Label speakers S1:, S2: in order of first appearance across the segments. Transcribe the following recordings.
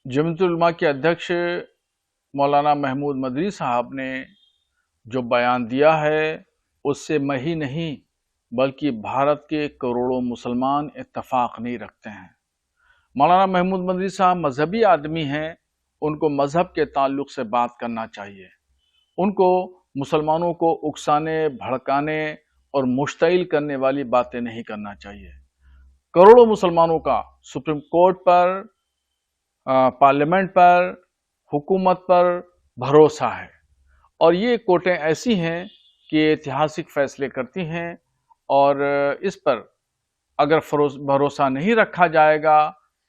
S1: जमीयतुल उलमा के अध्यक्ष मौलाना महमूद मदनी साहब ने जो बयान दिया है उससे मैं ही नहीं बल्कि भारत के करोड़ों मुसलमान इत्तफाक नहीं रखते हैं। मौलाना महमूद मदनी साहब मजहबी आदमी हैं, उनको मजहब के ताल्लुक से बात करना चाहिए। उनको मुसलमानों को उकसाने, भड़काने और मुश्तिल करने वाली बातें नहीं करना चाहिए। करोड़ों मुसलमानों का सुप्रीम कोर्ट पर, पार्लियामेंट पर, हुकूमत पर भरोसा है और ये कोर्टें ऐसी हैं कि ऐतिहासिक फैसले करती हैं और इस पर अगर भरोसा नहीं रखा जाएगा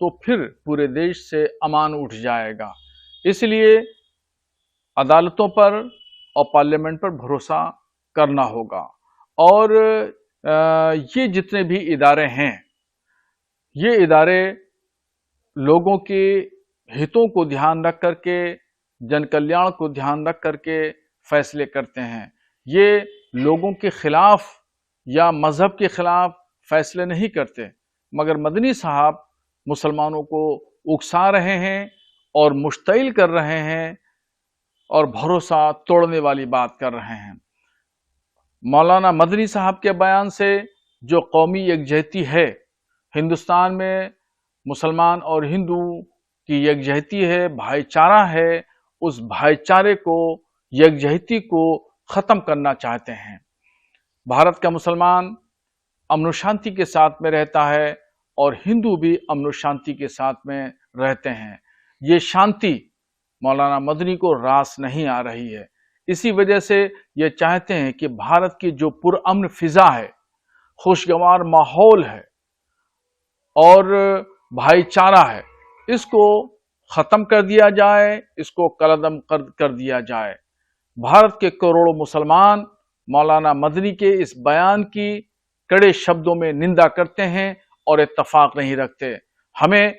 S1: तो फिर पूरे देश से अमान उठ जाएगा। इसलिए अदालतों पर और पार्लियामेंट पर भरोसा करना होगा। और ये जितने भी इदारे हैं, ये इदारे लोगों के हितों को ध्यान रख करके, जन कल्याण को ध्यान रख करके फैसले करते हैं। ये लोगों के खिलाफ या मजहब के खिलाफ फैसले नहीं करते, मगर मदनी साहब मुसलमानों को उकसा रहे हैं और मुश्तिल कर रहे हैं और भरोसा तोड़ने वाली बात कर रहे हैं। मौलाना मदनी साहब के बयान से जो कौमी यकजहती है, हिंदुस्तान में मुसलमान और हिंदू की यकजहती है, भाईचारा है, उस भाईचारे को, यकजहती को खत्म करना चाहते हैं। भारत का मुसलमान अमन शांति के साथ में रहता है और हिंदू भी अमन शांति के साथ में रहते हैं। ये शांति मौलाना मदनी को रास नहीं आ रही है। इसी वजह से ये चाहते हैं कि भारत की जो पुरअमन फिजा है, खुशगवार माहौल है और भाईचारा है, इसको खत्म कर दिया जाए, इसको कलअदम कर दिया जाए। भारत के करोड़ों मुसलमान मौलाना मदनी के इस बयान की कड़े शब्दों में निंदा करते हैं और इत्तफाक नहीं रखते। हमें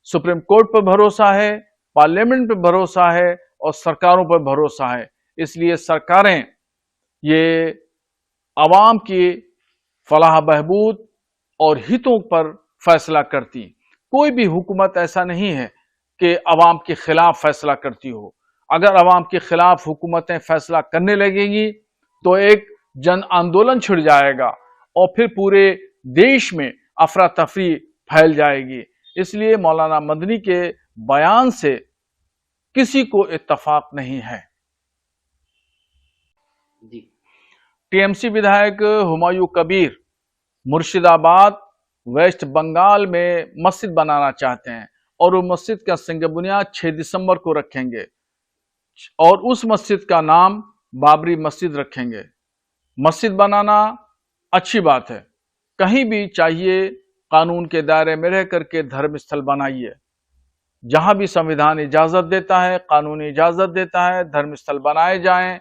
S1: सुप्रीम कोर्ट पर भरोसा है, पार्लियामेंट पर भरोसा है और सरकारों पर भरोसा है। इसलिए सरकारें ये अवाम की फलाह बहबूद और हितों पर फैसला करती। कोई भी हुकूमत ऐसा नहीं है कि अवाम के खिलाफ फैसला करती हो। अगर अवाम के खिलाफ हुकूमतें फैसला करने लगेंगी तो एक जन आंदोलन छिड़ जाएगा और फिर पूरे देश में अफरा तफरी फैल जाएगी। इसलिए मौलाना मदनी के बयान से किसी को इत्तफाक नहीं है। टीएमसी विधायक हुमायूं कबीर मुर्शिदाबाद वेस्ट बंगाल में मस्जिद बनाना चाहते हैं और वो मस्जिद का संग बुनियाद 6 दिसंबर को रखेंगे और उस मस्जिद का नाम बाबरी मस्जिद रखेंगे। मस्जिद बनाना अच्छी बात है, कहीं भी चाहिए कानून के दायरे में रह करके धर्म स्थल बनाइए। जहां भी संविधान इजाजत देता है, कानून इजाजत देता है, धर्म स्थल बनाए जाएं,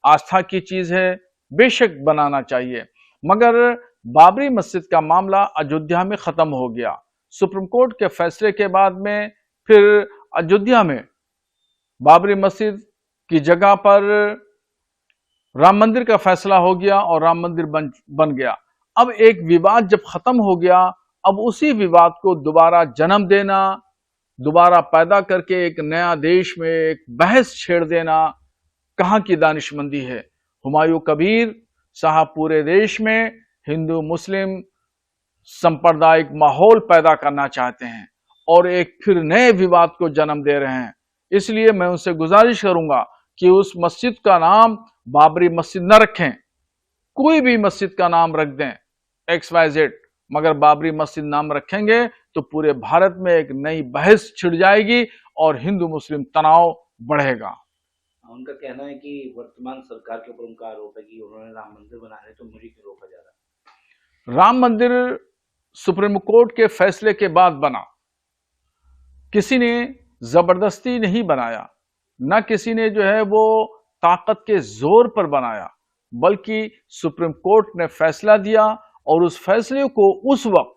S1: आस्था की चीज है, बेशक बनाना चाहिए। मगर बाबरी मस्जिद का मामला अयोध्या में खत्म हो गया। सुप्रीम कोर्ट के फैसले के बाद में फिर अयोध्या में बाबरी मस्जिद की जगह पर राम मंदिर का फैसला हो गया और राम मंदिर बन गया। अब एक विवाद जब खत्म हो गया, अब उसी विवाद को दोबारा जन्म देना, दोबारा पैदा करके एक नया देश में एक बहस छेड़ देना, कहां की दानिशमंदी है। हुमायूं कबीर साहब पूरे देश में हिंदू मुस्लिम सांप्रदायिक माहौल पैदा करना चाहते हैं और एक फिर नए विवाद को जन्म दे रहे हैं। इसलिए मैं उनसे गुजारिश करूंगा कि उस मस्जिद का नाम बाबरी मस्जिद न रखें, कोई भी मस्जिद का नाम रख दें, XYZ, मगर बाबरी मस्जिद नाम रखेंगे तो पूरे भारत में एक नई बहस छिड़ जाएगी और हिंदू मुस्लिम तनाव बढ़ेगा।
S2: उनका कहना है कि वर्तमान सरकार के ऊपर उनका आरोप है कि उन्होंने राम मंदिर बनाने तो मुझे क्यों रोका जा रहा है।
S1: राम मंदिर सुप्रीम कोर्ट के फैसले के बाद बना, किसी ने जबरदस्ती नहीं बनाया, न किसी ने जो है वो ताकत के जोर पर बनाया, बल्कि सुप्रीम कोर्ट ने फैसला दिया और उस फैसले को उस वक्त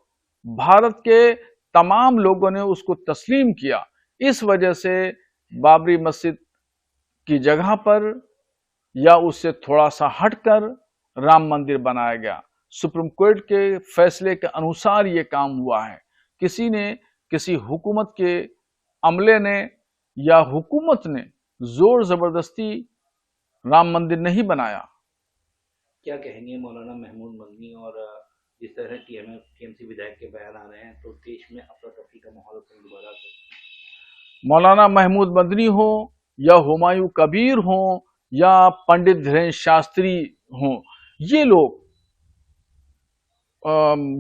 S1: भारत के तमाम लोगों ने उसको तस्लीम किया। इस वजह से बाबरी मस्जिद की जगह पर या उससे थोड़ा सा हटकर राम मंदिर बनाया गया। सुप्रीम कोर्ट के फैसले के अनुसार ये काम हुआ है। किसी ने किसी हुकूमत के अमले ने या हुकूमत ने जोर जबरदस्ती राम मंदिर नहीं बनाया।
S2: क्या कहेंगे मौलाना महमूद मदनी, और जिस तरह टीएमसी विधायक के बयान आ रहे हैं तो देश में अफरा तफरी का माहौल दोबारा से।
S1: मौलाना महमूद मदनी हो या हुमायूं कबीर हो या पंडित धीरेन्द्र शास्त्री हो, ये लोग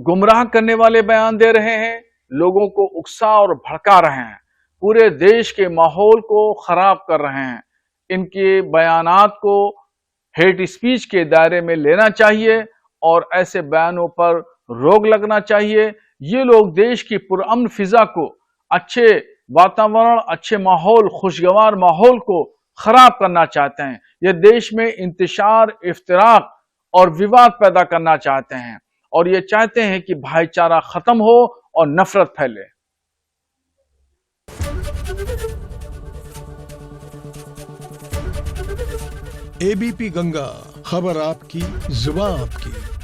S1: गुमराह करने वाले बयान दे रहे हैं, लोगों को उकसा और भड़का रहे हैं, पूरे देश के माहौल को खराब कर रहे हैं। इनके बयानात को हेट स्पीच के दायरे में लेना चाहिए और ऐसे बयानों पर रोक लगना चाहिए। ये लोग देश की पुरअमन फिजा को, अच्छे वातावरण, अच्छे माहौल, खुशगवार माहौल को खराब करना चाहते हैं। ये देश में इंतशार, इफ्तिराक और विवाद पैदा करना चाहते हैं और ये चाहते हैं कि भाईचारा खत्म हो और नफरत फैले।
S3: एबीपी गंगा, खबर आपकी, जुबान आपकी।